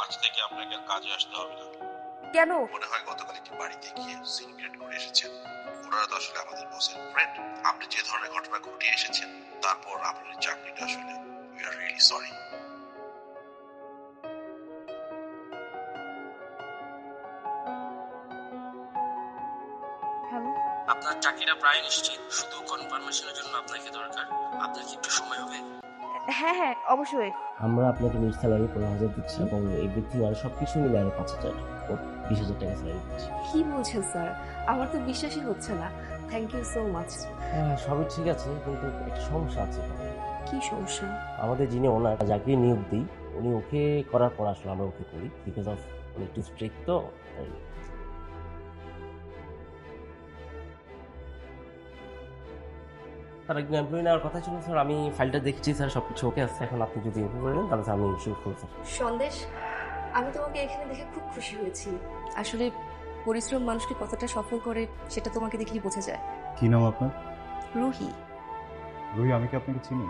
আজ থেকে আপনাকে আর কাজে আসতে হবে না। কেন? মনে হয় গতকাল একটি বাড়িতে গিয়ে সিন ক্রিয়েট করে এসেছেন। ওনারা তো আসলে আমাদের বসের ফ্রেন্ড। আপনি যে ধরনের ঘটনা ঘটিয়ে এসেছেন, তারপর আপনার এই চাকরিটা আসলে we are really sorry. Hello. আপনার চাকরিটা প্রায় নিশ্চিত, শুধু কনফার্মেশনের জন্য আপনাকে দরকার। আপনার কি একটু সময় হবে? হ্যাঁ হ্যাঁ, অবশ্যই। আমরা আপনাকে মিড স্যালারি 15,000 দিচ্ছি এবং এভরিথিং আর সবকিছু মিলে আরো 5,000 মোট 20,000 টাকা স্যালারি দিচ্ছি। কি বলছেন স্যার? আমার তো বিশ্বাসই হচ্ছে না। Thank you so much. হ্যাঁ, সবই ঠিক আছে কিন্তু একটা সমস্যা আছে। কি সমস্যা? আমাদের যিনি ওনার যাকে নিয়োগ দিই উনি ওকে করার পর আসলে আমরা ওকে করি বিকজ অফ উনি একটু স্ট্রিক্ট তো তাই। তার একজন এমপ্লয়ি নেওয়ার কথা ছিল স্যার, আমি ফাইলটা দেখছি স্যার, সবকিছু ওকে আছে। এখন আপনি যদি ওকে করে নেন তাহলে স্যার আমি শুরু করব স্যার। সন্দেশ, আমি তোমাকে এখানে দেখে খুব খুশি হয়েছি। আসলে পরিশ্রম মানুষকে কতটা সফল করে সেটা তোমাকে দেখলেই বোঝা যায়। কি নাম আপনার? রুহি। রুহি, আমি কি আপনাকে চিনি?